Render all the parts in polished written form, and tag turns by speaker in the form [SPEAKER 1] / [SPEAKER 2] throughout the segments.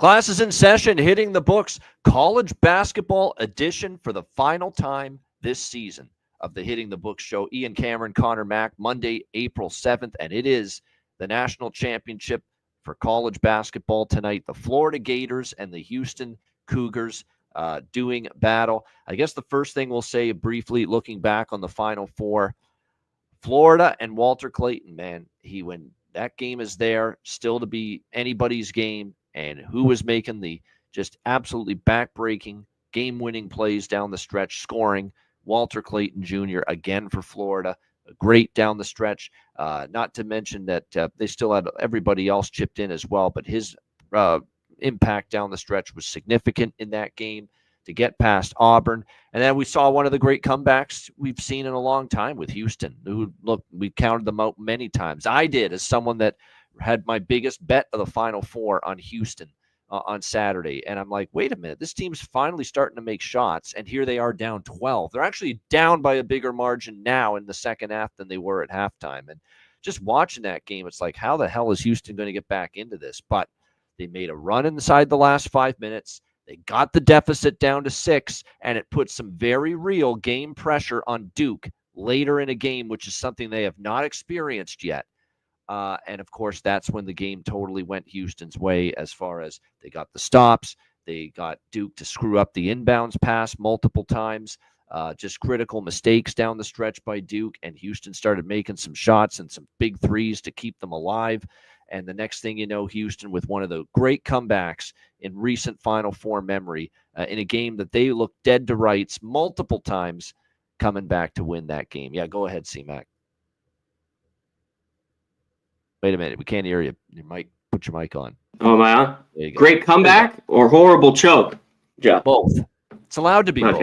[SPEAKER 1] Class is in session, hitting the books. College basketball edition for the final time this season of the Hitting the Books show. Ian Cameron, Connor Mack, Monday, April 7th, and it is the national championship for college basketball tonight. The Florida Gators and the Houston Cougars doing battle. I guess the first thing we'll say briefly, looking back on the Final Four, Florida and Walter Clayton, man, when that game is there, still to be anybody's game. And who was making the just absolutely back-breaking, game-winning plays down the stretch, scoring? Walter Clayton Jr. again for Florida, great down the stretch. Not to mention that they still had everybody else chipped in as well, but his impact down the stretch was significant in that game to get past Auburn. And then we saw one of the great comebacks we've seen in a long time with Houston, who, look, we counted them out many times. I did, as someone that had my biggest bet of the Final Four on Houston on Saturday. And I'm like, wait a minute, this team's finally starting to make shots, and here they are down 12. They're actually down by a bigger margin now in the second half than they were at halftime. And just watching that game, it's like, how the hell is Houston going to get back into this? But they made a run inside the last 5 minutes. They got the deficit down to 6, and it put some very real game pressure on Duke later in a game, which is something they have not experienced yet. And, of course, that's when the game totally went Houston's way as far as they got the stops. They got Duke to screw up the inbounds pass multiple times, just critical mistakes down the stretch by Duke. And Houston started making some shots and some big threes to keep them alive. And the next thing you know, Houston with one of the great comebacks in recent Final Four memory in a game that they looked dead to rights multiple times, coming back to win that game. Yeah, go ahead, C-Mac. Wait a minute. We can't hear you. Your mic. Put your mic on.
[SPEAKER 2] Oh, am I on? Great comeback or horrible choke? Yeah.
[SPEAKER 1] Both. It's allowed to be both.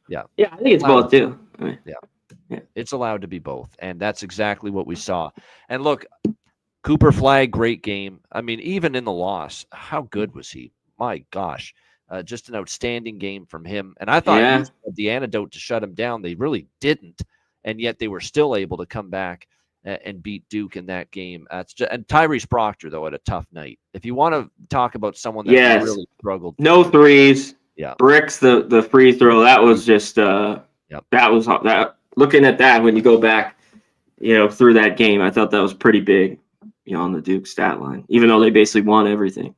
[SPEAKER 1] Yeah.
[SPEAKER 2] Yeah, I think it's both too.
[SPEAKER 1] Yeah. It's allowed to be both. And that's exactly what we saw. And look, Cooper Flagg, great game. I mean, even in the loss, how good was he? My gosh. Just an outstanding game from him. And I thought he had the antidote to shut him down. They really didn't. And yet they were still able to come back and beat Duke in that game. And Tyrese Proctor, though, had a tough night. If you want to talk about someone that really struggled.
[SPEAKER 2] No threes. Yeah. Bricks, the free throw, that was just that was that. Looking at that when you go back, through that game, I thought that was pretty big, on the Duke stat line, even though they basically won everything.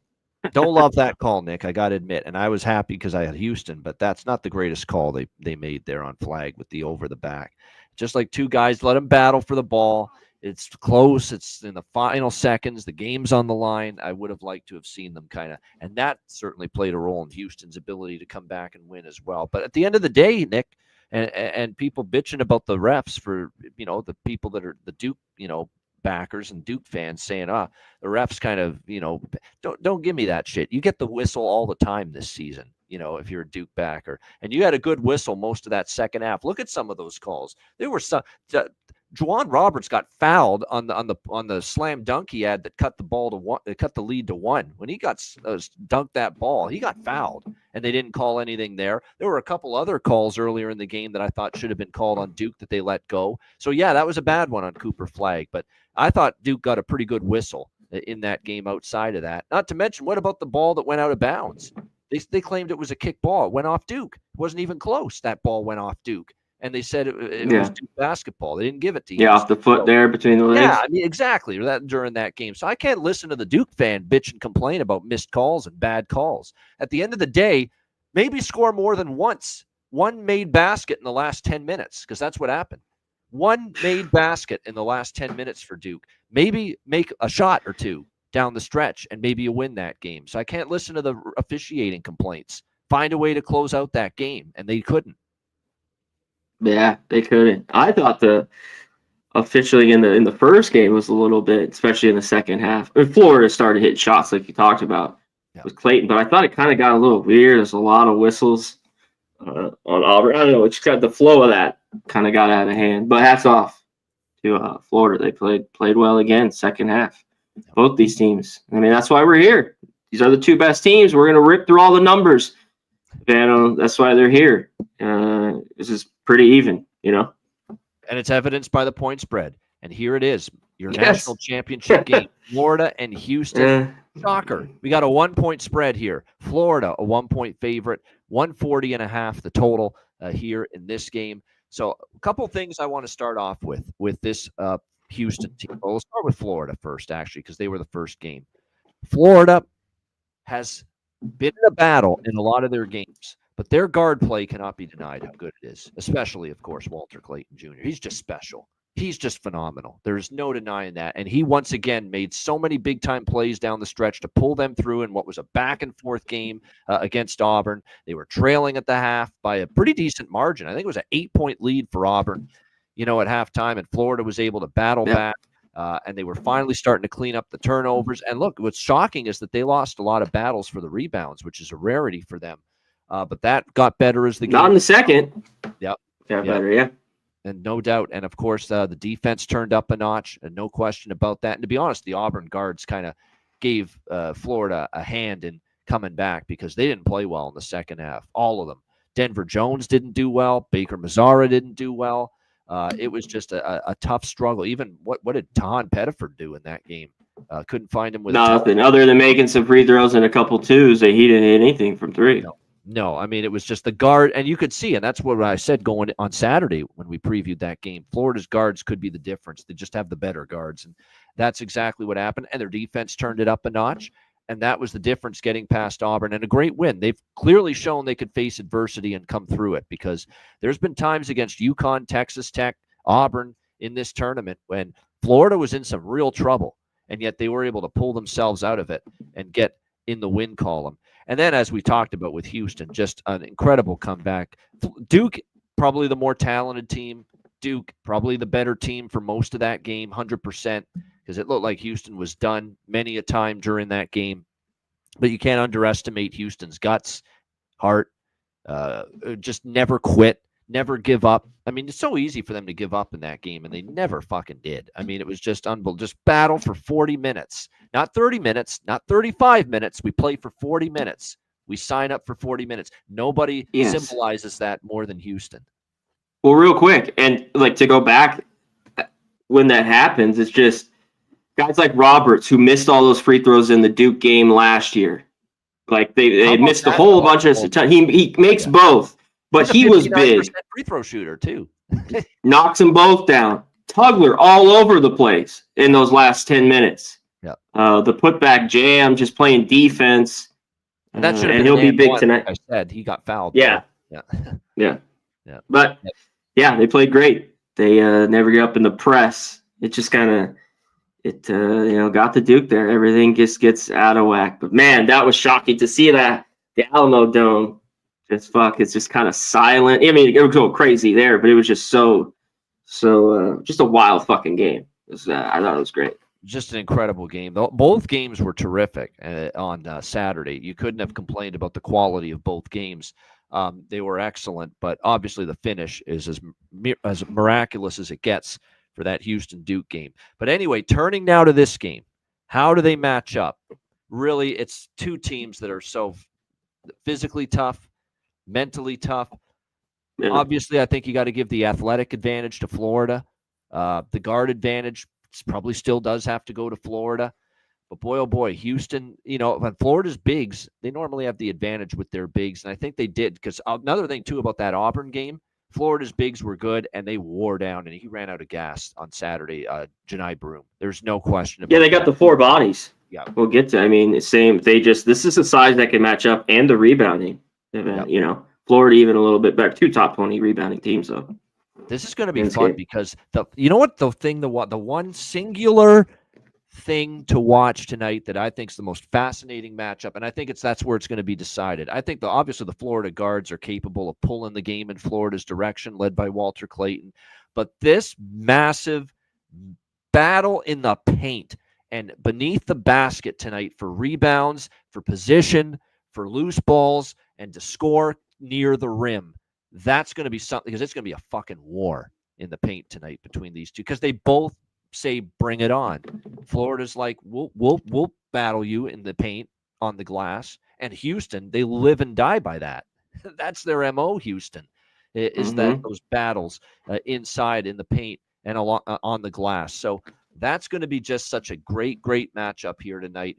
[SPEAKER 1] Don't love that call, Nick, I got to admit. And I was happy because I had Houston, but that's not the greatest call they made there on Flagg with the over the back. Just like two guys, let them battle for the ball. It's close. It's in the final seconds. The game's on the line. I would have liked to have seen them kind of, and that certainly played a role in Houston's ability to come back and win as well. But at the end of the day, Nick, and people bitching about the refs for, the people that are the Duke, backers and Duke fans saying, the refs kind of, don't give me that shit. You get the whistle all the time this season. If you're a Duke backer, and you had a good whistle most of that second half. Look at some of those calls. There were some. Juwan Roberts got fouled on the slam dunk he had that cut the ball to one. That cut the lead to 1. When he got dunked that ball, he got fouled, and they didn't call anything there. There were a couple other calls earlier in the game that I thought should have been called on Duke that they let go. So yeah, that was a bad one on Cooper Flagg. But I thought Duke got a pretty good whistle in that game. Outside of that, not to mention, what about the ball that went out of bounds? They claimed it was a kick ball. It went off Duke. It wasn't even close. That ball went off Duke. And they said it was Duke basketball. They didn't give it to you.
[SPEAKER 2] Yeah, off the foot there between the legs.
[SPEAKER 1] Yeah, I mean, exactly. During that game. So I can't listen to the Duke fan bitch and complain about missed calls and bad calls. At the end of the day, maybe score more than once. One made basket in the last 10 minutes, because that's what happened. One made basket in the last 10 minutes for Duke. Maybe make a shot or two down the stretch, and maybe you win that game. So I can't listen to the officiating complaints. Find a way to close out that game, and they couldn't.
[SPEAKER 2] Yeah, they couldn't. I thought the officially in the first game was a little bit, especially in the second half. I mean, Florida started hitting shots like you talked about with Clayton, but I thought it kind of got a little weird. There's a lot of whistles on Auburn. I don't know. It's got the flow of that kind of got out of hand. But hats off to Florida. They played well again second half. Both these teams. I mean, that's why we're here. These are the two best teams. We're going to rip through all the numbers. And that's why they're here. This is pretty even, And
[SPEAKER 1] it's evidenced by the point spread. And here it is, your national championship game, Florida and Houston. Shocker. We got a 1-point spread here. Florida, a 1-point favorite, 140.5 the total here in this game. So a couple things I want to start off with this Houston team. Well, we'll start with Florida first, actually, because they were the first game. Florida has been in a battle in a lot of their games, but their guard play cannot be denied how good it is, especially, of course, Walter Clayton Jr. He's just special. He's just phenomenal. There's no denying that. And he once again made so many big-time plays down the stretch to pull them through in what was a back-and-forth game against Auburn. They were trailing at the half by a pretty decent margin. I think it was an 8-point lead for Auburn, at halftime, and Florida was able to battle back. And they were finally starting to clean up the turnovers. And look, what's shocking is that they lost a lot of battles for the rebounds, which is a rarity for them. But that got better as the game.
[SPEAKER 2] Not in the second.
[SPEAKER 1] Yep.
[SPEAKER 2] Got better, yeah.
[SPEAKER 1] And no doubt. And, of course, the defense turned up a notch, and no question about that. And to be honest, the Auburn guards kind of gave Florida a hand in coming back because they didn't play well in the second half, all of them. Denver Jones didn't do well. Baker Mazzara didn't do well. It was just a tough struggle. Even what did Don Pettiford do in that game? Couldn't find him with
[SPEAKER 2] nothing other than making some free throws and a couple twos. He didn't hit anything from three.
[SPEAKER 1] No, I mean, it was just the guard, and you could see, and that's what I said going on Saturday when we previewed that game. Florida's guards could be the difference. They just have the better guards, and that's exactly what happened. And their defense turned it up a notch, and that was the difference getting past Auburn, and a great win. They've clearly shown they could face adversity and come through it, because there's been times against UConn, Texas Tech, Auburn in this tournament when Florida was in some real trouble, and yet they were able to pull themselves out of it and get in the win column. And then, as we talked about with Houston, just an incredible comeback. Duke, probably the more talented team. Duke, probably the better team for most of that game, 100%, because it looked like Houston was done many a time during that game. But you can't underestimate Houston's guts, heart, just never quit, never give up. I mean, it's so easy for them to give up in that game, and they never fucking did. I mean, it was just unbelievable. Just battle for 40 minutes. Not 30 minutes, not 35 minutes. We play for 40 minutes. We sign up for 40 minutes. Nobody symbolizes that more than Houston.
[SPEAKER 2] Well, real quick, and like to go back when that happens, it's just guys like Roberts who missed all those free throws in the Duke game last year. Like they missed a whole bunch of time. He makes both, but he was big.
[SPEAKER 1] Free throw shooter too.
[SPEAKER 2] Knocks them both down. Tugler all over the place in those last 10 minutes.
[SPEAKER 1] Yeah.
[SPEAKER 2] The putback jam, just playing defense.
[SPEAKER 1] And that should have
[SPEAKER 2] and
[SPEAKER 1] been
[SPEAKER 2] he'll be big tonight.
[SPEAKER 1] Like I said he got fouled.
[SPEAKER 2] Yeah.
[SPEAKER 1] Yeah.
[SPEAKER 2] But they played great. They never get up in the press. It just kind of got the Duke there. Everything just gets out of whack. But man, that was shocking to see that the Alamo Dome it's just kind of silent. I mean, it would go crazy there, but it was just so just a wild fucking game. I thought it was great.
[SPEAKER 1] Just an incredible game. Both games were terrific on Saturday. You couldn't have complained about the quality of both games. They were excellent, but obviously the finish is as miraculous as it gets for that Houston-Duke game. But anyway, turning now to this game, how do they match up? Really, it's two teams that are so physically tough, mentally tough. Yeah. Obviously, I think you got to give the athletic advantage to Florida. The guard advantage probably still does have to go to Florida. But boy, oh boy, Houston, when Florida's bigs, they normally have the advantage with their bigs. And I think they did, because another thing, too, about that Auburn game, Florida's bigs were good, and they wore down, and he ran out of gas on Saturday, Janai Broome. There's no question about it.
[SPEAKER 2] Yeah, they got the four bodies.
[SPEAKER 1] Yeah.
[SPEAKER 2] We'll get to, same. This is a size that can match up, and the rebounding. Florida even a little bit better. Two top 20 rebounding teams, though.
[SPEAKER 1] This is going to be fun because the one singular thing to watch tonight that I think is the most fascinating matchup, and I think that's where it's going to be decided. I think obviously the Florida guards are capable of pulling the game in Florida's direction, led by Walter Clayton. But this massive battle in the paint and beneath the basket tonight for rebounds, for position, for loose balls, and to score near the rim. That's going to be something, because it's going to be a fucking war in the paint tonight between these two, because they both say bring it on. Florida's like, we'll battle you in the paint on the glass, and Houston, they live and die by that. That's their MO. Houston is that those battles inside in the paint and on the glass. So That's going to be just such a great matchup here tonight.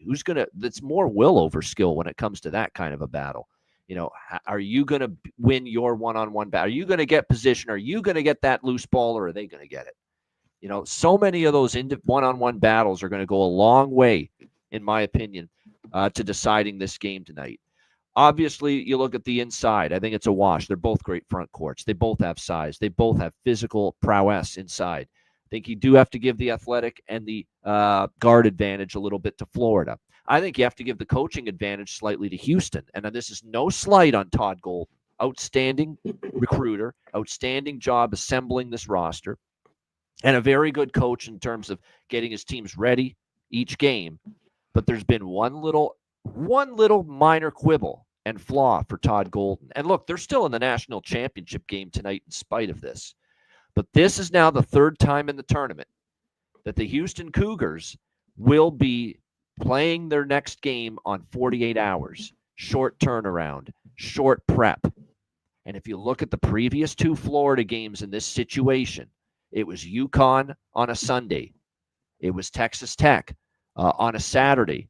[SPEAKER 1] That's more will over skill when it comes to that kind of a battle. Are you going to win your one-on-one battle? Are you going to get position? Are you going to get that loose ball, or are they going to get it? So many of those one-on-one battles are going to go a long way, in my opinion, to deciding this game tonight. Obviously, you look at the inside. I think it's a wash. They're both great front courts. They both have size. They both have physical prowess inside. I think you do have to give the athletic and the guard advantage a little bit to Florida. I think you have to give the coaching advantage slightly to Houston. And this is no slight on Todd Golden. Outstanding recruiter, outstanding job assembling this roster, and a very good coach in terms of getting his teams ready each game. But there's been one little minor quibble and flaw for Todd Golden. And look, they're still in the national championship game tonight in spite of this. But this is now the third time in the tournament that the Houston Cougars will be playing their next game on 48 hours. Short turnaround, short prep. And if you look at the previous two Florida games in this situation, it was UConn on a Sunday. It was Texas Tech on a Saturday,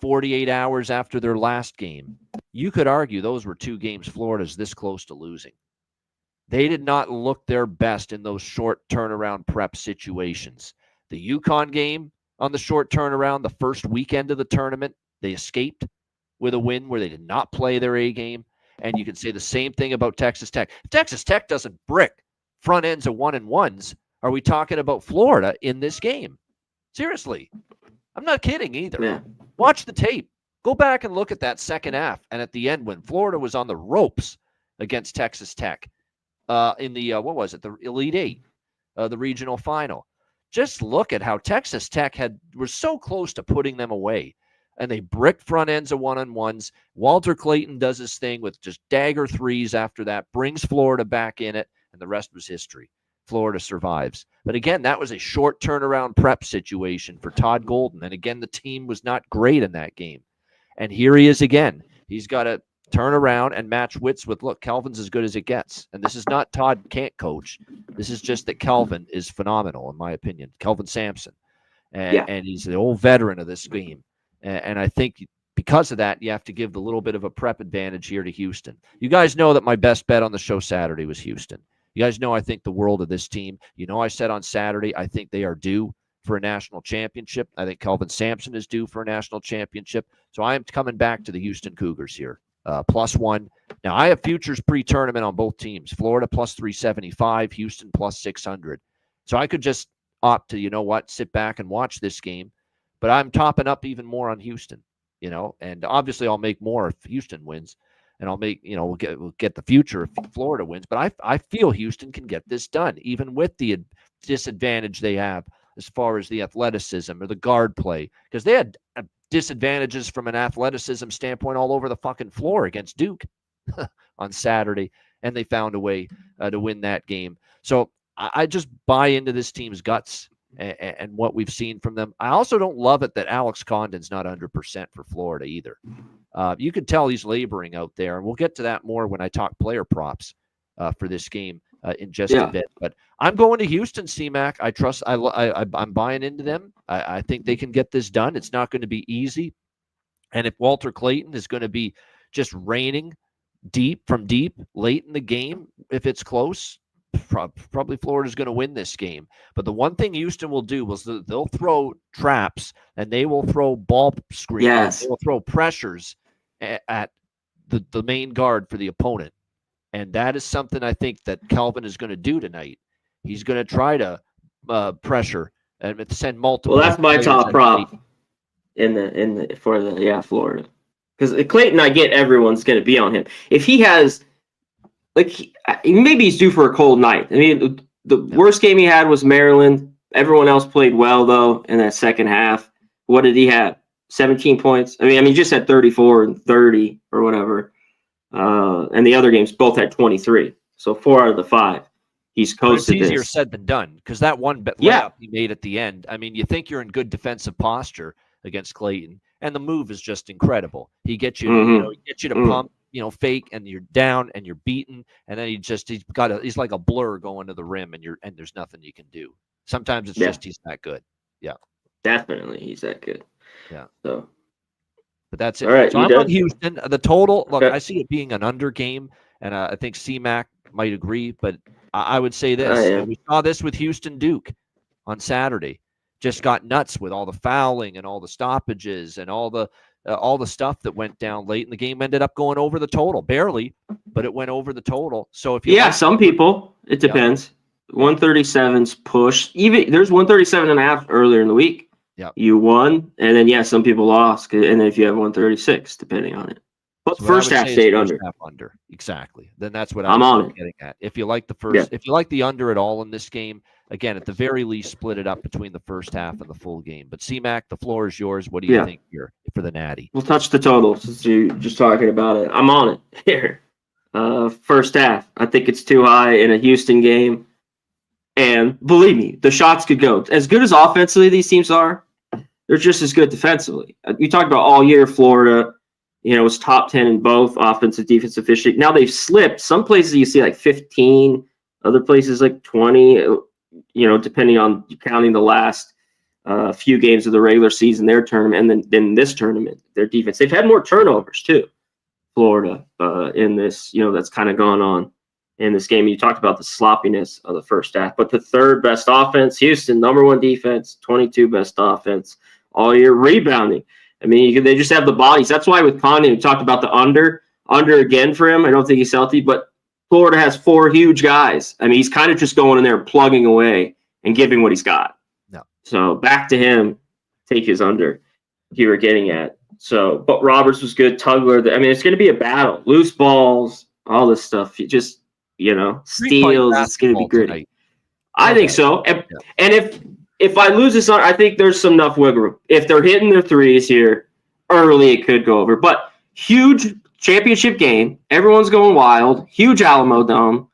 [SPEAKER 1] 48 hours after their last game. You could argue those were two games Florida's this close to losing. They did not look their best in those short turnaround prep situations. The UConn game on the short turnaround, the first weekend of the tournament, they escaped with a win where they did not play their A game. And you can say the same thing about Texas Tech. If Texas Tech doesn't brick front ends of 1-and-1s, are we talking about Florida in this game? Seriously. I'm not kidding either.
[SPEAKER 2] Yeah.
[SPEAKER 1] Watch the tape. Go back and look at that second half. And at the end, when Florida was on the ropes against Texas Tech in the, the Elite Eight, the regional final. Just look at how Texas Tech was so close to putting them away. And they bricked front ends of 1-on-1s. Walter Clayton does his thing with just dagger threes after that, brings Florida back in it, and the rest was history. Florida survives. But again, that was a short turnaround prep situation for Todd Golden. And again, the team was not great in that game. And here he is again. He's got to turn around and match wits with, look, Kelvin's as good as it gets. And this is not Todd can't coach. This is just that Kelvin is phenomenal, in my opinion. Kelvin Sampson. And he's the old veteran of this game. And I think because of that, you have to give the little bit of a prep advantage here to Houston. You guys know that my best bet on the show Saturday was Houston. You guys know I think the world of this team. You know I said on Saturday I think they are due for a national championship. I think Kelvin Sampson is due for a national championship. So I am coming back to the Houston Cougars here. +1. Now, I have futures pre-tournament on both teams. Florida +375, Houston +600. So I could just opt to, sit back and watch this game. But I'm topping up even more on Houston, and obviously I'll make more if Houston wins. And I'll make, we'll get the future if Florida wins. But I feel Houston can get this done, even with the disadvantage they have as far as the athleticism or the guard play. Because they had disadvantages from an athleticism standpoint all over the fucking floor against Duke on Saturday. And they found a way to win that game. So I just buy into this team's guts and what we've seen from them. I also don't love it that Alex Condon's not 100% for Florida either. You can tell he's laboring out there, and we'll get to that more when I talk player props for this game in just a bit. But I'm going to Houston, C-Mac. I trust. I'm buying into them. I think they can get this done. It's not going to be easy, and if Walter Clayton is going to be just raining from deep late in the game, if it's close, probably Florida's going to win this game. But the one thing Houston will do is they'll throw traps and they will throw ball screens.
[SPEAKER 2] Yes.
[SPEAKER 1] They will throw pressures at the main guard for the opponent. And that is something I think that Kelvin is going to do tonight. He's going to try to pressure and send multiple.
[SPEAKER 2] Well, that's my top prop for Florida. Because Clayton, I get everyone's going to be on him. If he has, maybe he's due for a cold night. I mean, the worst game he had was Maryland. Everyone else played well, though, in that second half. What did he have? 17 points? I mean, he just had 34 and 30 or whatever. And the other games both had 23. So 4 out of the 5. He's coasted this.
[SPEAKER 1] It's easier said than done because that one layup he made at the end. I mean, you think you're in good defensive posture against Clayton, and the move is just incredible. He gets you, to pump, fake, and you're down and you're beaten, and then he's like a blur going to the rim, and there's nothing you can do. Sometimes it's just he's that good. Yeah.
[SPEAKER 2] Definitely, he's that good.
[SPEAKER 1] Yeah.
[SPEAKER 2] So,
[SPEAKER 1] but that's it.
[SPEAKER 2] all right,
[SPEAKER 1] So
[SPEAKER 2] you
[SPEAKER 1] I'm on
[SPEAKER 2] done?
[SPEAKER 1] Houston. The total, look,
[SPEAKER 2] Okay.
[SPEAKER 1] I see it being an under game, and I think CMAC might agree, but I would say
[SPEAKER 2] I
[SPEAKER 1] this.
[SPEAKER 2] am.
[SPEAKER 1] We saw this with Houston Duke on Saturday. Just got nuts with all the fouling and all the stoppages and all the stuff that went down late, and the game ended up going over the total, barely, but it went over the total. So if you
[SPEAKER 2] Yeah,
[SPEAKER 1] like,
[SPEAKER 2] some people, it
[SPEAKER 1] yeah,
[SPEAKER 2] depends.
[SPEAKER 1] yeah,
[SPEAKER 2] 137's push. Even there's 137.5 earlier in the week.
[SPEAKER 1] yeah.
[SPEAKER 2] You won, and then yeah, some people lost, and then if you have 136, depending on it. But
[SPEAKER 1] So what I
[SPEAKER 2] first
[SPEAKER 1] would
[SPEAKER 2] half
[SPEAKER 1] say is
[SPEAKER 2] stayed
[SPEAKER 1] first
[SPEAKER 2] under.
[SPEAKER 1] half under. Exactly. Then that's what I
[SPEAKER 2] I'm
[SPEAKER 1] was
[SPEAKER 2] on it.
[SPEAKER 1] getting at. If you like
[SPEAKER 2] Yeah.
[SPEAKER 1] if you like the under at all in this game, again, at the very least, split it up between the first half and the full game. But CMAC, the floor is yours. What do you
[SPEAKER 2] Yeah.
[SPEAKER 1] think here for the Natty?
[SPEAKER 2] We'll touch the total since you're just talking about it. I'm on it here. First half, I think it's too high in a Houston game. And believe me, the shots could go. As good as offensively these teams are, they're just as good defensively. We talked about all year Florida, was top 10 in both offensive, defensive efficiency. Now they've slipped. Some places you see like 15, other places like 20, depending on counting the last few games of the regular season, their tournament, and then this tournament, their defense. They've had more turnovers too, Florida, in this, that's kind of gone on in this game. You talked about the sloppiness of the first half, but the third best offense, Houston, number one defense, 22 best offense all year, rebounding. I mean, they just have the bodies. That's why with Condon, we talked about the under again for him. I don't think he's healthy, but Florida has 4 huge guys. I mean, he's kind of just going in there, plugging away and giving what he's got.
[SPEAKER 1] No.
[SPEAKER 2] So back to him, take his under you were getting at. So, but Roberts was good. Tugler, I mean, it's going to be a battle. Loose balls, all this stuff. You just, steals. It's going to be gritty.
[SPEAKER 1] Tonight.
[SPEAKER 2] I think so. And if I lose this on, I think there's some enough wiggle room. If they're hitting their threes here early, it could go over. But huge championship game. Everyone's going wild. Huge Alamo Dome.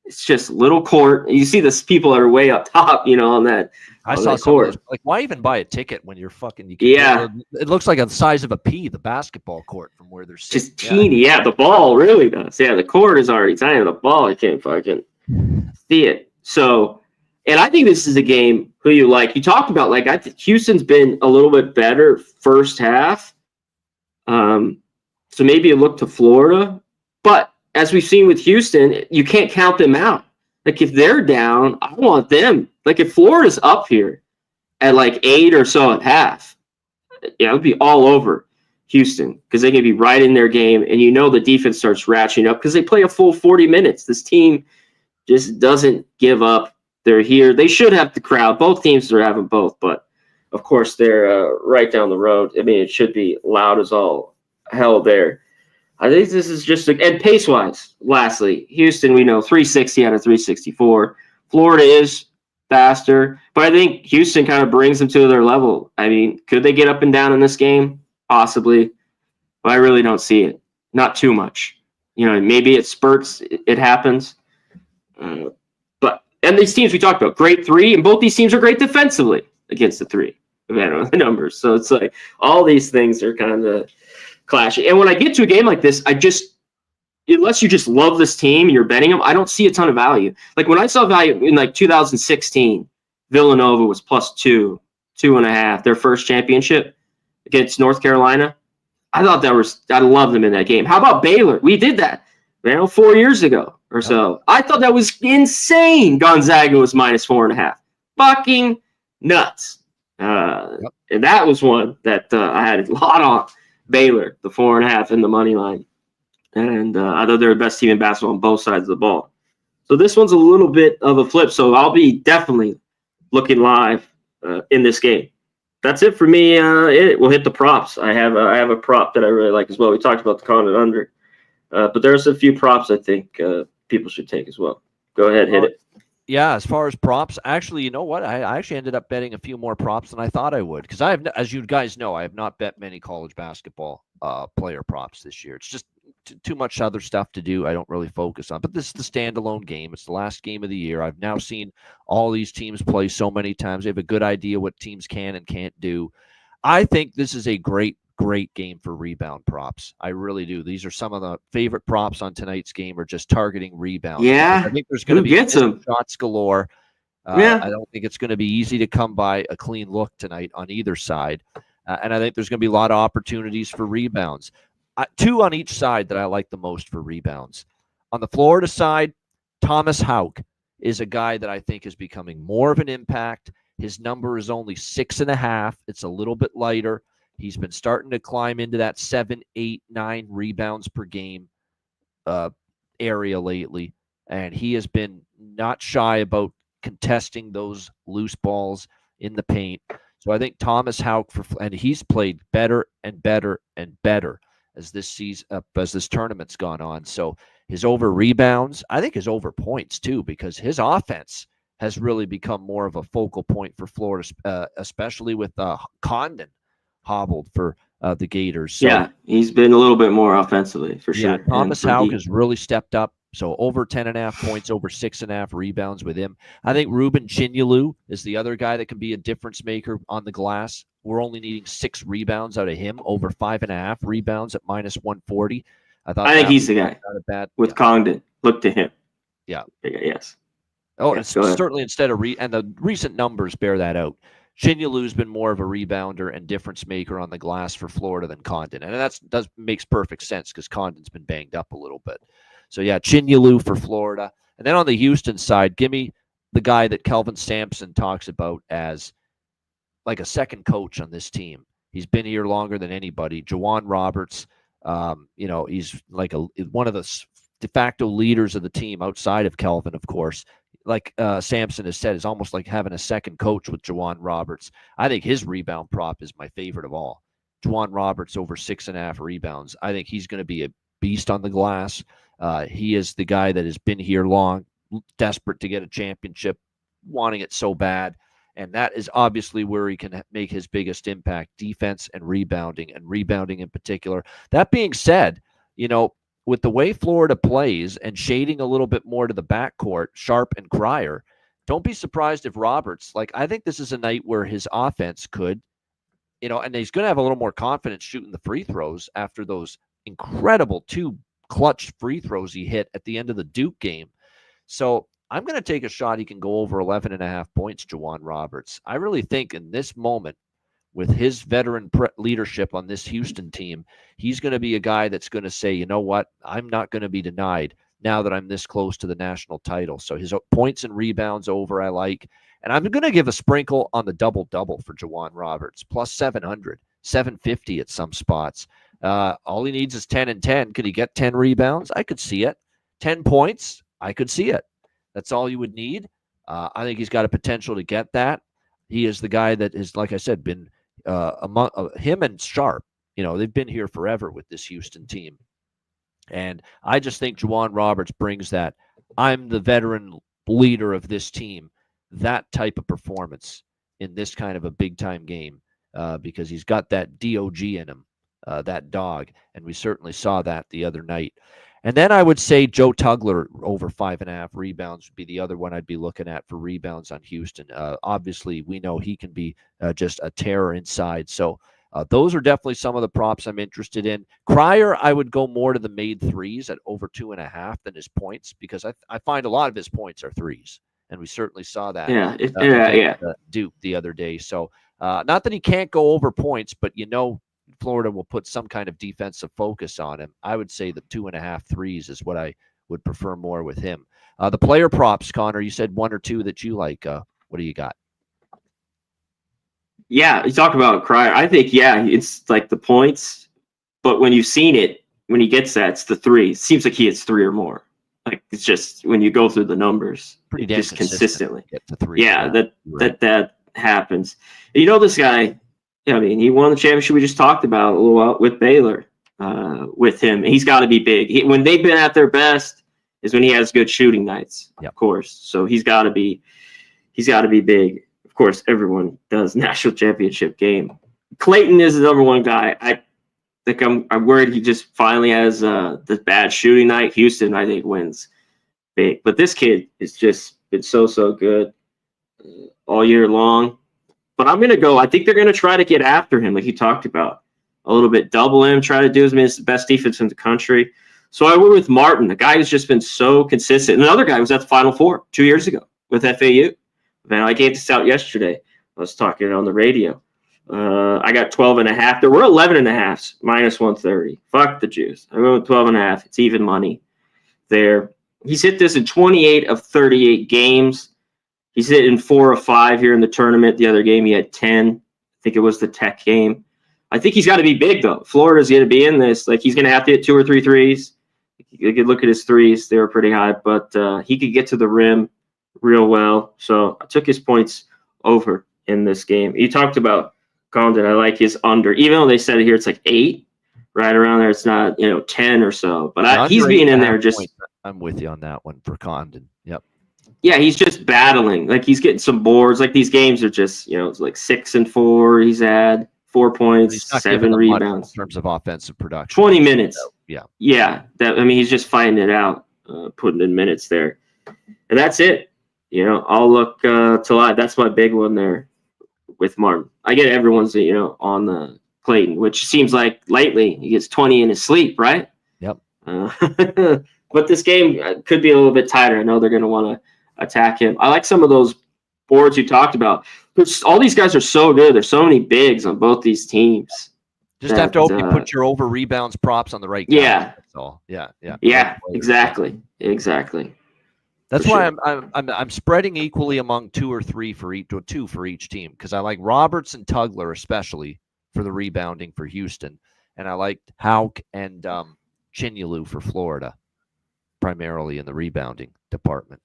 [SPEAKER 2] It's just little court. You see this people are way up top, on that.
[SPEAKER 1] I saw some of those, like, why even buy a ticket when you're fucking? It looks like the size of a pea, the basketball court from where they're sitting.
[SPEAKER 2] Just teeny. Yeah, the ball really does. Yeah, the court is already tiny. The ball, I can't fucking see it. So, and I think this is a game who you like. You talked about, like, I think Houston's been a little bit better first half. So maybe you look to Florida. But as we've seen with Houston, you can't count them out. Like, if they're down, I want them. Like, if Florida's up here at like 8 or so at half, it would be all over Houston because they can be right in their game. And the defense starts ratcheting up because they play a full 40 minutes. This team just doesn't give up. They're here. They should have the crowd. Both teams are having both. But, of course, they're right down the road. I mean, it should be loud as all hell there. I think this is just and pace-wise, lastly, Houston, we know 360 out of 364. Florida is faster, but I think Houston kind of brings them to their level. I mean, could they get up and down in this game? Possibly, but I really don't see it. Not too much. Maybe it spurts, it happens. And these teams we talked about, great three, and both these teams are great defensively against the three. The numbers. So it's like all these things are kind of clashing. And when I get to a game like this, unless you just love this team and you're betting them, I don't see a ton of value. Like when I saw value in like 2016, Villanova was +2, 2.5, their first championship against North Carolina. I thought I love them in that game. How about Baylor? We did that, 4 years ago or so. I thought that was insane. Gonzaga was -4.5. Fucking nuts. And that was one that I had a lot on. Baylor, the 4.5 in the money line. And I thought they're the best team in basketball on both sides of the ball. So this one's a little bit of a flip. So I'll be definitely looking live in this game. That's it for me. We'll hit the props. I have a prop that I really like as well. We talked about the Condon under. But there's a few props I think people should take as well. Go ahead, hit it.
[SPEAKER 1] Yeah, as far as props, actually, you know what? I actually ended up betting a few more props than I thought I would because as you guys know, I have not bet many college basketball player props this year. It's just too much other stuff to do. I don't really focus on. But this is the standalone game. It's the last game of the year. I've now seen all these teams play so many times. I have a good idea what teams can and can't do. I think this is a great game for rebound props. I really do. These are some of the favorite props on tonight's game are just targeting rebounds.
[SPEAKER 2] Yeah.
[SPEAKER 1] I think there's going to be
[SPEAKER 2] some
[SPEAKER 1] shots galore.
[SPEAKER 2] Yeah.
[SPEAKER 1] I don't think it's going to be easy to come by a clean look tonight on either side. And I think there's going to be a lot of opportunities for rebounds. Two on each side that I like the most for rebounds. On the Florida side, Thomas Houck is a guy that I think is becoming more of an impact. His number is only 6.5. It's a little bit lighter. He's been starting to climb into that 7, 8, 9 rebounds per game area lately. And he has been not shy about contesting those loose balls in the paint. So I think Thomas Houck, and he's played better and better and better as this season, as this tournament's gone on. So his over rebounds, I think his over points too, because his offense has really become more of a focal point for Florida, especially with Condon hobbled for the Gators. So,
[SPEAKER 2] yeah, he's been a little bit more offensively for sure.
[SPEAKER 1] Yeah, Thomas Houck has really stepped up. So over 10.5 points, over 6.5 rebounds with him. I think Ruben Chinyelu is the other guy that can be a difference maker on the glass. We're only needing 6 rebounds out of him, over 5.5 rebounds at -140.
[SPEAKER 2] I think he's the guy with Congdon. Look to him.
[SPEAKER 1] Yeah.
[SPEAKER 2] Yes.
[SPEAKER 1] Oh, yeah, certainly instead of and the recent numbers bear that out. Chinyalu's been more of a rebounder and difference maker on the glass for Florida than Condon. And that makes perfect sense because Condon's been banged up a little bit. So, yeah, Chinyalu for Florida. And then on the Houston side, give me the guy that Kelvin Sampson talks about as like a second coach on this team. He's been here longer than anybody. Juwan Roberts, he's like one of the de facto leaders of the team outside of Kelvin, of course. Like Sampson has said, is almost like having a second coach with Juwan Roberts. I think his rebound prop is my favorite of all. Juwan Roberts over 6.5 rebounds. I think he's going to be a beast on the glass. He is the guy that has been here long, desperate to get a championship, wanting it so bad. And that is obviously where he can make his biggest impact, defense and rebounding in particular. That being said, with the way Florida plays and shading a little bit more to the backcourt, Sharp and Cryer, don't be surprised if Roberts, I think this is a night where his offense could, and he's going to have a little more confidence shooting the free throws after those incredible 2 clutch free throws he hit at the end of the Duke game. So I'm going to take a shot he can go over 11.5 points, Juwan Roberts. I really think in this moment, with his veteran leadership on this Houston team, he's going to be a guy that's going to say, you know what, I'm not going to be denied now that I'm this close to the national title. So his points and rebounds over I like. And I'm going to give a sprinkle on the double-double for Juwan Roberts, plus 700, 750 at some spots. All he needs is 10 and 10. Could he get 10 rebounds? I could see it. 10 points? I could see it. That's all you would need. I think he's got a potential to get that. He is the guy that is, like I said, been among him and Sharp. They've been here forever with this Houston team. And I just think Juwan Roberts brings that. I'm the veteran leader of this team. That type of performance in this kind of a big-time game because he's got that DOG in him, that dog. And we certainly saw that the other night. And then I would say Joe Tugler over 5.5 rebounds would be the other one I'd be looking at for rebounds on Houston. Obviously, we know he can be just a terror inside. So those are definitely some of the props I'm interested in. Cryer, I would go more to the made threes at over 2.5 than his points because I find a lot of his points are threes. And we certainly saw that Duke the other day. So not that he can't go over points, but Florida will put some kind of defensive focus on him. I would say the 2.5 threes is what I would prefer more with him. The player props, Connor, you said 1 or 2 that you like. What do you got?
[SPEAKER 2] Yeah, you talk about Cryer. I think, it's like the points, but when you've seen it, when he gets that, it's the 3. It seems like he hits 3 or more. Like it's just when you go through the numbers,
[SPEAKER 1] pretty
[SPEAKER 2] just consistently.
[SPEAKER 1] Get to 3.
[SPEAKER 2] Yeah, that happens. This guy. Yeah, I mean, he won the championship we just talked about a little while with Baylor. With him, he's got to be big. When they've been at their best is when he has good shooting nights, of course. So he's got to be big. Of course, everyone does national championship game. Clayton is the number 1 guy. I think I'm worried he just finally has the bad shooting night. Houston, I think, wins big, but this kid has just been so good all year long. But I'm going to go. I think they're going to try to get after him, like you talked about, a little bit, double him, try to do his the best defense in the country. So I went with Martin, the guy who's just been so consistent. And another guy was at the Final Four 2 years ago with FAU. Man, I gave this out yesterday. I was talking on the radio. I got 12.5. There were 11.5s, minus 130. Fuck the juice. I went with 12.5. It's even money there. He's hit this in 28 of 38 games. He's hit in 4 of 5 here in the tournament. The other game he had 10. I think it was the Tech game. I think he's got to be big, though. Florida's going to be in this. Like, he's going to have to hit 2 or 3 threes. You could look at his threes. They were pretty high, but he could get to the rim real well. So I took his points over in this game. You talked about Condon. I like his under. Even though they said it here, it's like 8, right around there. It's not, 10 or so. But he's being in there just.
[SPEAKER 1] I'm with you on that one for Condon. Yep.
[SPEAKER 2] Yeah, he's just battling. Like, he's getting some boards. Like, these games are just, it's like 6 and 4. He's had 4 points, 7 rebounds
[SPEAKER 1] in terms of offensive production.
[SPEAKER 2] 20 minutes.
[SPEAKER 1] Yeah.
[SPEAKER 2] Yeah. He's just finding it out, putting in minutes there. And that's it. I'll look to live. That's my big one there with Martin. I get everyone's, on the Clayton, which seems like lately he gets 20 in his sleep, right?
[SPEAKER 1] Yep.
[SPEAKER 2] But this game could be a little bit tighter. I know they're going to want to attack him. I like some of those boards you talked about. All these guys are so good. There's so many bigs on both these teams.
[SPEAKER 1] Just have to hope you put your over rebounds props on the right guy.
[SPEAKER 2] Yeah.
[SPEAKER 1] That's all. Yeah.
[SPEAKER 2] Yeah, exactly.
[SPEAKER 1] That's why I'm spreading equally among 2 or 3 for each team, because I like Roberts and Tugler especially for the rebounding for Houston, and I like Hauk and Chinyalu for Florida, primarily in the rebounding department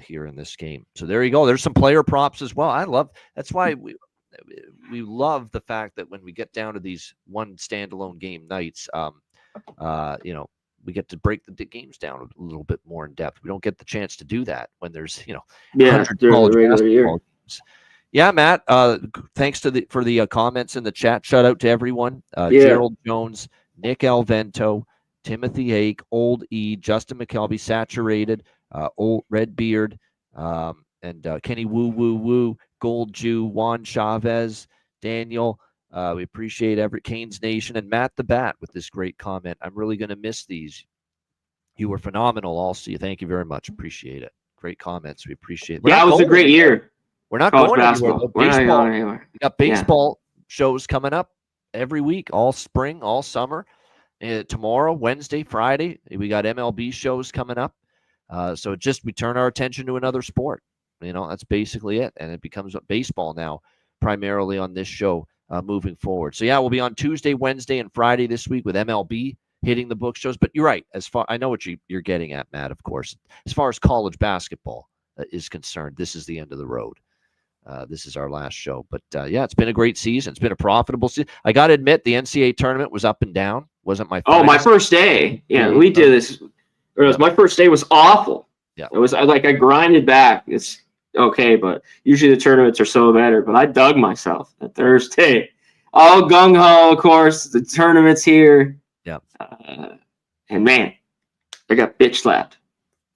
[SPEAKER 1] here in this game. So there you go. There's some player props as well. That's why we love the fact that when we get down to these one standalone game nights, we get to break the games down a little bit more in depth. We don't get the chance to do that when there's,
[SPEAKER 2] during the regular year.
[SPEAKER 1] Games. Yeah, Matt, thanks for the comments in the chat. Shout out to everyone. Gerald Jones, Nick Alvento, Timothy Hake, Old E, Justin McKelvey, Saturated, Old Redbeard, and Kenny Woo Woo Woo, Gold Jew, Juan Chavez, Daniel. We appreciate Canes Nation, and Matt the Bat with this great comment. I'm really going to miss these. You were phenomenal. I'll see you. Thank you very much. Appreciate it. Great comments. We appreciate it.
[SPEAKER 2] Yeah, it was a great year.
[SPEAKER 1] We're not
[SPEAKER 2] College
[SPEAKER 1] going
[SPEAKER 2] basketball.
[SPEAKER 1] anywhere. We got baseball shows coming up every week, all spring, all summer. Tomorrow, Wednesday, Friday, we got MLB shows coming up. So we turn our attention to another sport. That's basically it. And it becomes baseball now, primarily on this show moving forward. So, yeah, we'll be on Tuesday, Wednesday, and Friday this week with MLB hitting the book shows. But you're right. I know what you're getting at, Matt, of course. As far as college basketball is concerned, this is the end of the road. This is our last show. But, it's been a great season. It's been a profitable season. I got to admit, the NCAA tournament was up and down. Wasn't my
[SPEAKER 2] finest. My first day. Yeah, we did this. My first day was awful.
[SPEAKER 1] Yeah.
[SPEAKER 2] It was like I grinded back. It's okay, but usually the tournaments are so better. But I dug myself that Thursday. All gung-ho, of course. The tournament's here.
[SPEAKER 1] Yeah.
[SPEAKER 2] And, man, I got bitch slapped.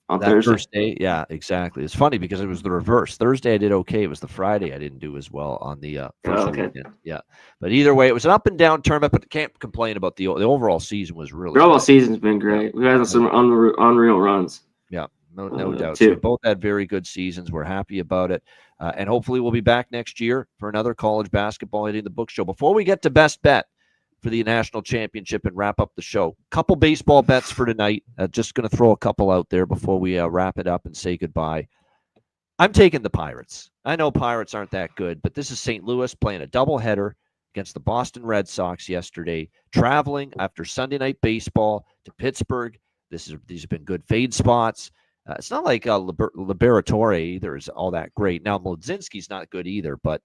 [SPEAKER 1] That
[SPEAKER 2] Thursday.
[SPEAKER 1] First day, yeah, exactly. It's funny because it was the reverse. Thursday I did okay. It was the Friday I didn't do as well on the first weekend. Yeah, but either way, it was an up and down tournament. But can't complain about the overall season was really.
[SPEAKER 2] The overall season's been great. We've had some unreal runs.
[SPEAKER 1] Yeah, no doubt. So we both had very good seasons. We're happy about it, and hopefully we'll be back next year for another college basketball hitting the book show. Before we get to best bet for the national championship and wrap up the show, couple baseball bets for tonight. Just going to throw a couple out there before we wrap it up and say goodbye. I'm taking the Pirates. I know Pirates aren't that good, but this is St. Louis playing a doubleheader against the Boston Red Sox yesterday, traveling after Sunday night baseball to Pittsburgh. These have been good fade spots. It's not like Liberatore either is all that great. Now, Mlodzinski's not good either, but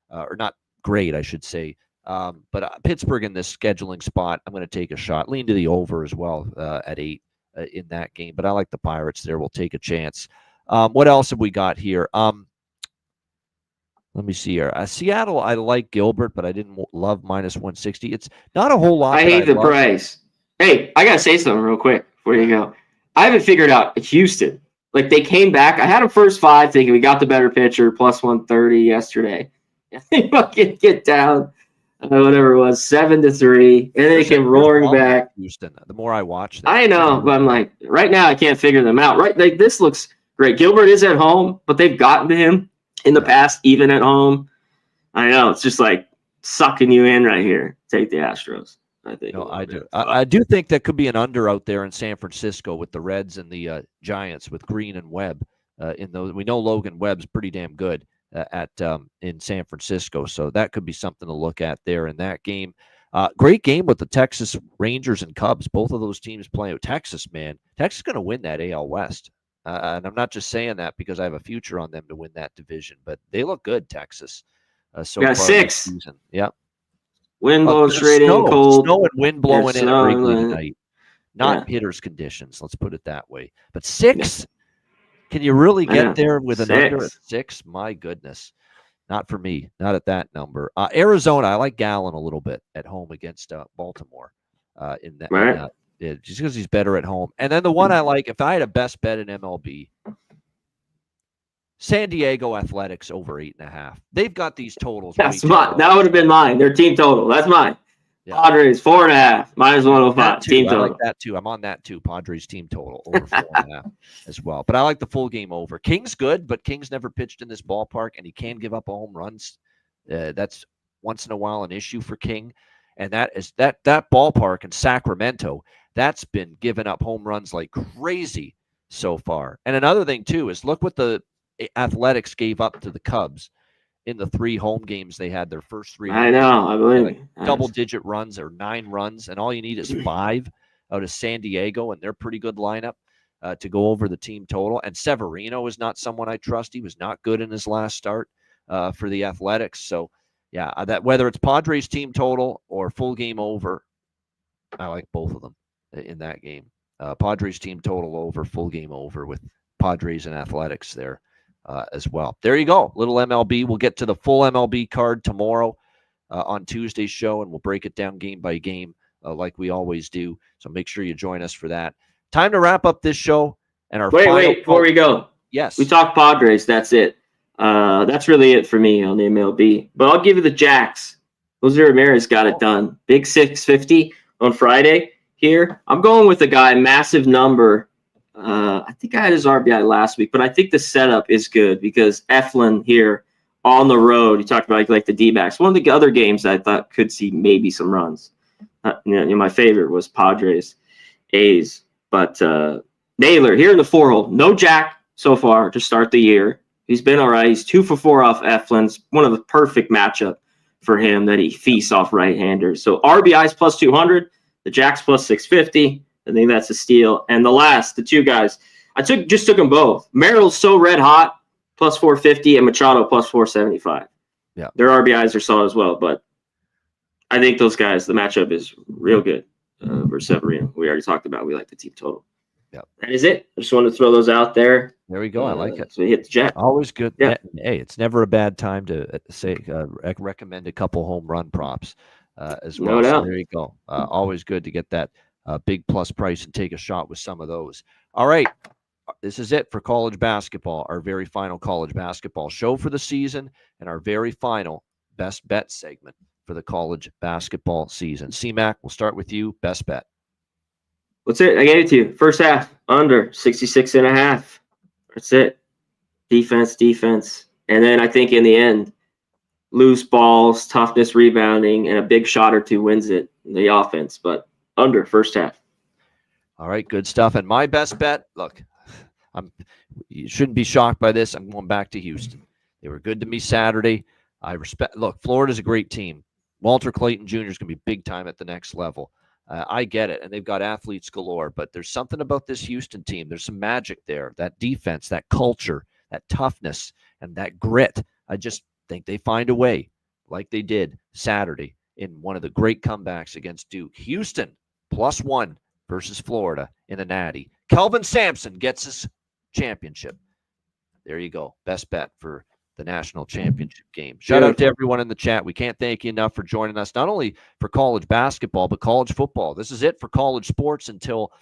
[SPEAKER 1] or not great, I should say. But Pittsburgh in this scheduling spot, I'm going to take a shot. Lean to the over as well at 8 in that game. But I like the Pirates there. We'll take a chance. What else have we got here? Let me see here. Seattle, I like Gilbert, but I didn't love minus 160. It's not a whole lot.
[SPEAKER 2] I hate the price. Hey, I got to say something real quick before you go. I haven't figured out Houston. Like, they came back. I had them first 5 thinking we got the better pitcher, plus 130 yesterday. They fucking get down. Whatever it was, 7-3, and then they came roaring back.
[SPEAKER 1] Houston. The more I watch them.
[SPEAKER 2] I know, but I'm like, right now I can't figure them out. Right, like this looks great. Gilbert is at home, but they've gotten to him in the past, even at home. I know it's just like sucking you in right here. Take the Astros. I think.
[SPEAKER 1] No, I do. I do think that could be an under out there in San Francisco with the Reds and the Giants with Green and Webb. In those, we know Logan Webb's pretty damn good in San Francisco, so that could be something to look at there in that game. Great game with the Texas Rangers and Cubs. Both of those teams playing. Texas, man, Texas is going to win that AL West, and I'm not just saying that because I have a future on them to win that division, but they look good, Texas. So
[SPEAKER 2] got
[SPEAKER 1] far
[SPEAKER 2] 6.
[SPEAKER 1] this season. Yeah.
[SPEAKER 2] Wind blowing straight in, cold.
[SPEAKER 1] Snow and wind blowing in at Wrigley tonight. Not
[SPEAKER 2] Yeah.
[SPEAKER 1] hitters conditions, let's put it that way. But 6, can you really get there with an under at 6? My goodness. Not for me. Not at that number. Arizona, I like Gallen a little bit at home against Baltimore. In that,
[SPEAKER 2] right.
[SPEAKER 1] Just because he's better at home. And then the one I like, if I had a best bet in MLB, San Diego Athletics over 8.5. They've got these totals.
[SPEAKER 2] That's mine. That would have been mine. Their team total. That's mine. Yeah. Padres 4.5 minus 105. Team total.
[SPEAKER 1] I like that too. I'm on that too. Padres team total over 4.5 as well. But I like the full game over. King's good, but King's never pitched in this ballpark, and he can give up a home runs. That's once in a while an issue for King, and that ballpark in Sacramento that's been giving up home runs like crazy so far. And another thing too is look what the Athletics gave up to the Cubs in the 3 home games they had. Their first 3.
[SPEAKER 2] I know. I believe
[SPEAKER 1] like double-digit runs or 9 runs, and all you need is 5 out of San Diego, and they're pretty good lineup to go over the team total. And Severino is not someone I trust. He was not good in his last start for the Athletics. So, yeah, that whether it's Padres team total or full game over, I like both of them in that game. Padres team total over, full game over with Padres and Athletics there. As well. There you go. Little MLB. We'll get to the full MLB card tomorrow on Tuesday's show, and we'll break it down game by game like we always do. So make sure you join us for that. Time to wrap up this show. And our
[SPEAKER 2] wait, before we go.
[SPEAKER 1] Yes.
[SPEAKER 2] We talked Padres. That's it. That's really it for me on the MLB. But I'll give you the Jacks. Jose Ramirez got it done. Big 650 on Friday here. I'm going with the guy, massive number. I think I had his RBI last week, but I think the setup is good because Eflin here on the road. You talked about like the D-backs. One of the other games I thought could see maybe some runs. My favorite was Padres, A's, but Naylor here in the 4-hole. No jack so far to start the year. He's been all right. He's 2 for 4 off Eflin's. One of the perfect matchup for him that he feasts off right-handers. So RBI's plus 200, the Jacks plus 650. I think that's a steal. And the 2 guys, I just took them both. Merrill's so red hot, plus 450, and Machado plus 475.
[SPEAKER 1] Yeah,
[SPEAKER 2] their RBIs are solid as well, but I think those guys, the matchup is real good versus Severino. We already talked about. We like the team total.
[SPEAKER 1] Yeah,
[SPEAKER 2] that is it. I just wanted to throw those out there.
[SPEAKER 1] There we go. I like it.
[SPEAKER 2] So we hit the jack.
[SPEAKER 1] Always good.
[SPEAKER 2] Yeah.
[SPEAKER 1] Hey, it's never a bad time to recommend a couple home run props as well.
[SPEAKER 2] No doubt.
[SPEAKER 1] So there you go. Always good to get that. Big plus price and take a shot with some of those. All right. This is it for college basketball, our very final college basketball show for the season and our very final best bet segment for the college basketball season. C-Mac, we'll start with you. Best bet.
[SPEAKER 2] What's it? I gave it to you. First half, under 66.5. That's it. Defense. And then I think in the end, loose balls, toughness, rebounding, and a big shot or 2 wins it, the offense. But under first half.
[SPEAKER 1] All right, good stuff. And my best bet, look, you shouldn't be shocked by this. I'm going back to Houston. They were good to me Saturday. Look, Florida's a great team. Walter Clayton Jr. is going to be big time at the next level. I get it, and they've got athletes galore, but there's something about this Houston team. There's some magic there, that defense, that culture, that toughness, and that grit. I just think they find a way, like they did Saturday in one of the great comebacks against Duke. Houston, +1 versus Florida in the Natty. Kelvin Sampson gets his championship. There you go. Best bet for the national championship game. Shout out to everyone in the chat. We can't thank you enough for joining us, not only for college basketball, but college football. This is it for college sports until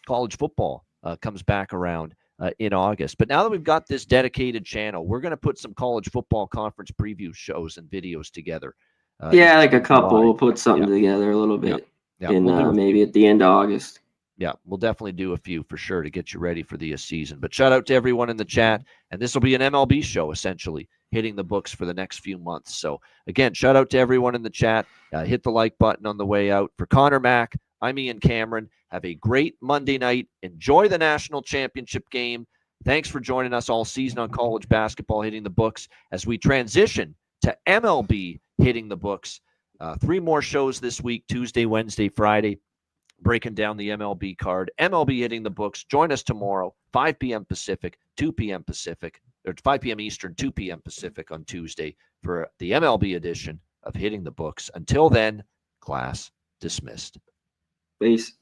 [SPEAKER 1] college football comes back around in August. But now that we've got this dedicated channel, we're going to put some college football conference preview shows and videos together.
[SPEAKER 2] Like a couple. We'll put something together a little bit maybe at the end of August.
[SPEAKER 1] Yeah, we'll definitely do a few for sure to get you ready for the season. But shout out to everyone in the chat. And this will be an MLB show, essentially, hitting the books for the next few months. So again, shout out to everyone in the chat. Hit the like button on the way out. For Connor Mack, I'm Ian Cameron. Have a great Monday night. Enjoy the national championship game. Thanks for joining us all season on college basketball hitting the books as we transition to MLB hitting the books. 3 more shows this week, Tuesday, Wednesday, Friday, breaking down the MLB card. MLB hitting the books. Join us tomorrow, 5 p.m. Pacific, 2 p.m. Pacific, or 5 p.m. Eastern, 2 p.m. Pacific on Tuesday for the MLB edition of Hitting the Books. Until then, class dismissed.
[SPEAKER 2] Peace.